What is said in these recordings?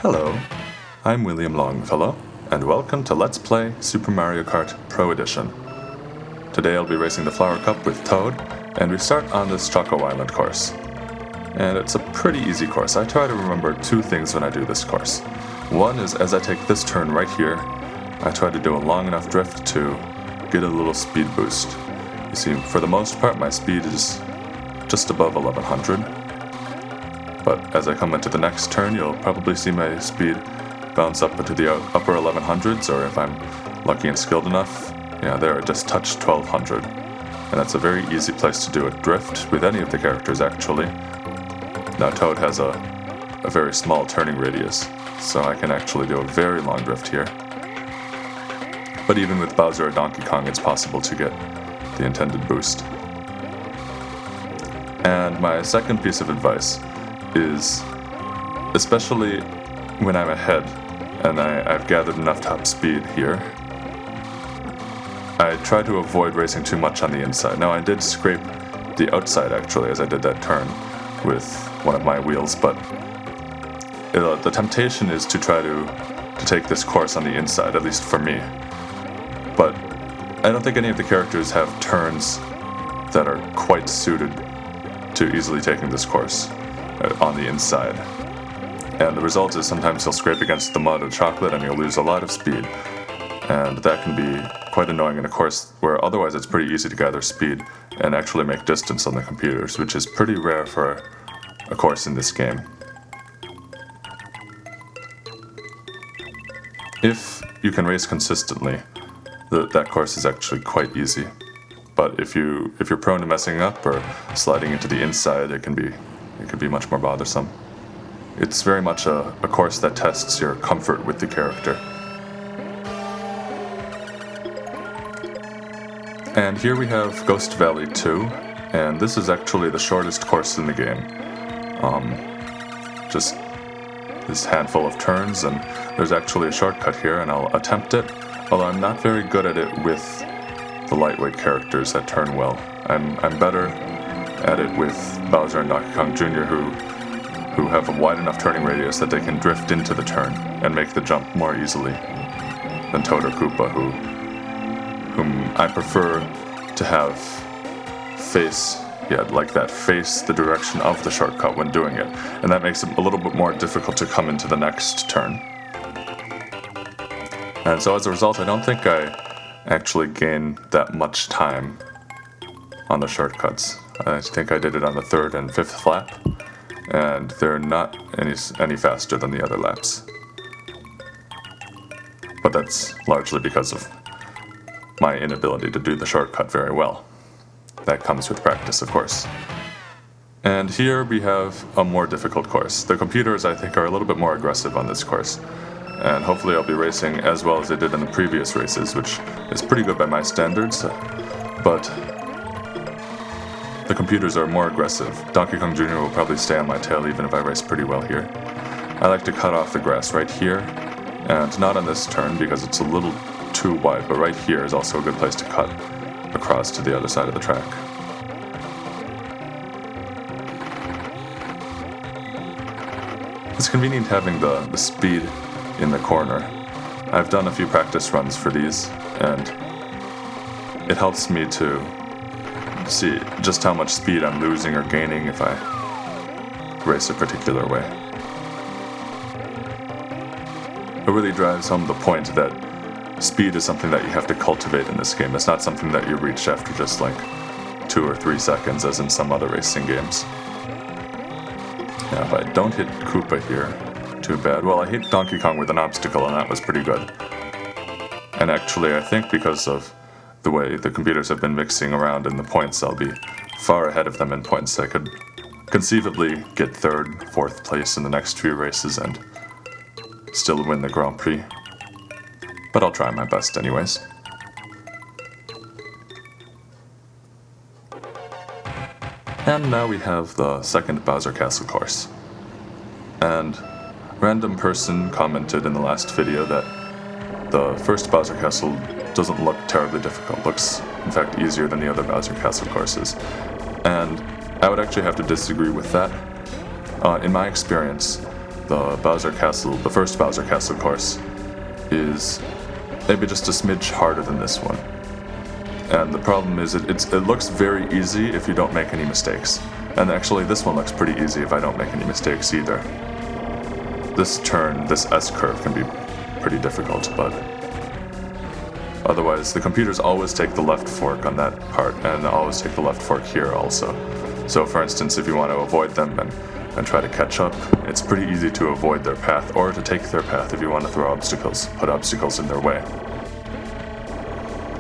Hello, I'm William Longfellow, and welcome to Let's Play Super Mario Kart Pro Edition. Today I'll be racing the Flower Cup with Toad, and we start on this Choco Island course. And it's a pretty easy course. I try to remember two things when I do this course. One is as I take this turn right here, I try to do a long enough drift to get a little speed boost. You see, for the most part my speed is just above 1100. But as I come into the next turn, you'll probably see my speed bounce up into the upper 1100s, or if I'm lucky and skilled enough, there I just touched 1200. And that's a very easy place to do a drift with any of the characters, actually. Now Toad has a very small turning radius, so I can actually do a very long drift here. But even with Bowser or Donkey Kong, it's possible to get the intended boost. And my second piece of advice is, especially when I'm ahead and I've gathered enough top speed here, I try to avoid racing too much on the inside. Now I did scrape the outside actually as I did that turn with one of my wheels, but the temptation is to try to take this course on the inside, at least for me. But I don't think any of the characters have turns that are quite suited to easily taking this course on the inside. And the result is sometimes you'll scrape against the mud or chocolate and you'll lose a lot of speed. And that can be quite annoying in a course where otherwise it's pretty easy to gather speed and actually make distance on the computers, which is pretty rare for a course in this game. If you can race consistently, that course is actually quite easy. But if you're prone to messing up or sliding into the inside, it can be much more bothersome. It's very much a course that tests your comfort with the character. And here we have Ghost Valley 2, and this is actually the shortest course in the game. Just this handful of turns, and there's actually a shortcut here, and I'll attempt it, although I'm not very good at it with the lightweight characters that turn well. I'm better at it with Bowser and Donkey Kong Jr. who have a wide enough turning radius that they can drift into the turn and make the jump more easily than Toad or Koopa, whom I prefer to have face the direction of the shortcut when doing it, and that makes it a little bit more difficult to come into the next turn. And so as a result, I don't think I actually gain that much time on the shortcuts. I think I did it on the third and fifth lap, and they're not any faster than the other laps. But that's largely because of my inability to do the shortcut very well. That comes with practice, of course. And here we have a more difficult course. The computers, I think, are a little bit more aggressive on this course, and hopefully I'll be racing as well as I did in the previous races, which is pretty good by my standards, but the computers are more aggressive. Donkey Kong Jr. will probably stay on my tail even if I race pretty well here. I like to cut off the grass right here, and not on this turn because it's a little too wide, but right here is also a good place to cut across to the other side of the track. It's convenient having the speed in the corner. I've done a few practice runs for these, and it helps me to see just how much speed I'm losing or gaining if I race a particular way. It really drives home the point that speed is something that you have to cultivate in this game. It's not something that you reach after just like 2 or 3 seconds as in some other racing games. Now if I don't hit Koopa here, too bad. Well, I hit Donkey Kong with an obstacle and that was pretty good. And actually I think because of the way the computers have been mixing around in the points, I'll be far ahead of them in points. I could conceivably get 3rd, 4th place in the next few races and still win the Grand Prix. But I'll try my best anyways. And now we have the second Bowser Castle course. And random person commented in the last video that the first Bowser Castle doesn't look terribly difficult. Looks, in fact, easier than the other Bowser Castle courses. And I would actually have to disagree with that. In my experience, the Bowser Castle, the first Bowser Castle course, is maybe just a smidge harder than this one. And the problem is it looks very easy if you don't make any mistakes. And actually this one looks pretty easy if I don't make any mistakes either. This turn, this S-curve can be pretty difficult, but otherwise the computers always take the left fork on that part, and always take the left fork here also. So for instance, if you want to avoid them and try to catch up, it's pretty easy to avoid their path, or to take their path if you want to throw obstacles, put obstacles in their way.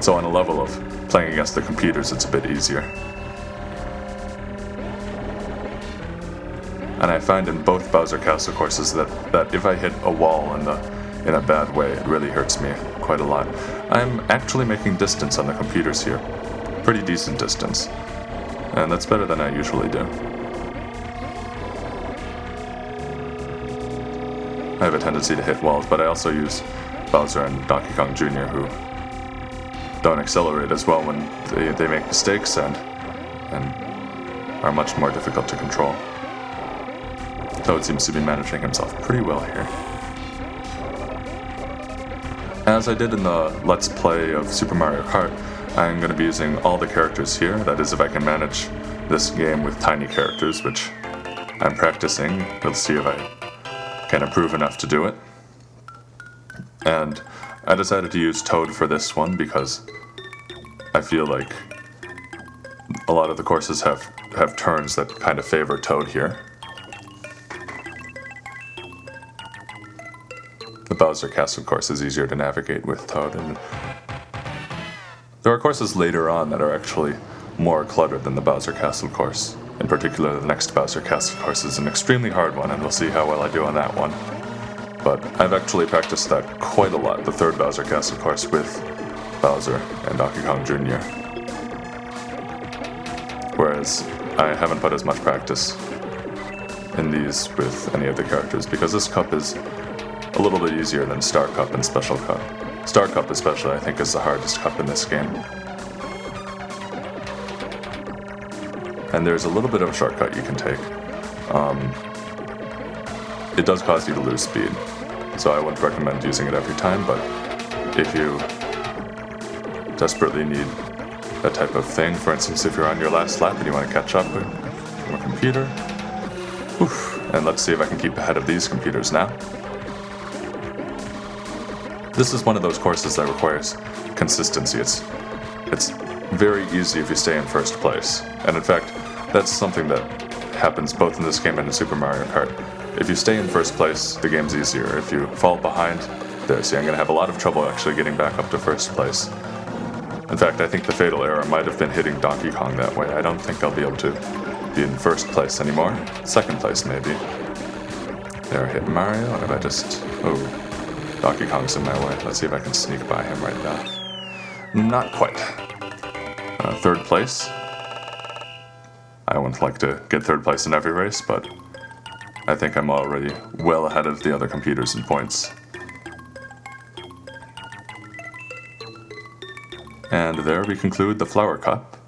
So on a level of playing against the computers, it's a bit easier. And I find in both Bowser Castle courses that if I hit a wall in a bad way, it really hurts me quite a lot. I'm actually making distance on the computers here. Pretty decent distance. And that's better than I usually do. I have a tendency to hit walls, but I also use Bowser and Donkey Kong Jr., who don't accelerate as well when they make mistakes and are much more difficult to control. Toad seems to be managing himself pretty well here. As I did in the Let's Play of Super Mario Kart, I'm going to be using all the characters here. That is, if I can manage this game with tiny characters, which I'm practicing. We'll see if I can improve enough to do it. And I decided to use Toad for this one because I feel like a lot of the courses have turns that kind of favor Toad here. The Bowser Castle course is easier to navigate with Toad, and there are courses later on that are actually more cluttered than the Bowser Castle course. In particular, the next Bowser Castle course is an extremely hard one, and we'll see how well I do on that one. But I've actually practiced that quite a lot, the third Bowser Castle course, with Bowser and Donkey Kong Jr. Whereas I haven't put as much practice in these with any of the characters, because this cup is a little bit easier than Star Cup and Special Cup. Star Cup especially, I think, is the hardest cup in this game. And there's a little bit of a shortcut you can take. It does cause you to lose speed, so I wouldn't recommend using it every time, but if you desperately need that type of thing, for instance, if you're on your last lap and you want to catch up with a computer, and let's see if I can keep ahead of these computers now. This is one of those courses that requires consistency. It's very easy if you stay in first place, and in fact, that's something that happens both in this game and in Super Mario Kart. If you stay in first place, the game's easier. If you fall behind, I'm going to have a lot of trouble actually getting back up to first place. In fact, I think the fatal error might have been hitting Donkey Kong that way. I don't think I'll be able to be in first place anymore. Second place, maybe. There, I hit Mario, and if I just... Oh, Donkey Kong's in my way. Let's see if I can sneak by him right now. Not quite. Third place. I wouldn't like to get third place in every race, but I think I'm already well ahead of the other computers in points. And there we conclude the Flower Cup,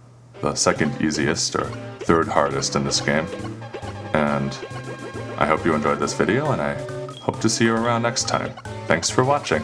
the second easiest or third hardest in this game. And I hope you enjoyed this video, and I hope to see you around next time. Thanks for watching.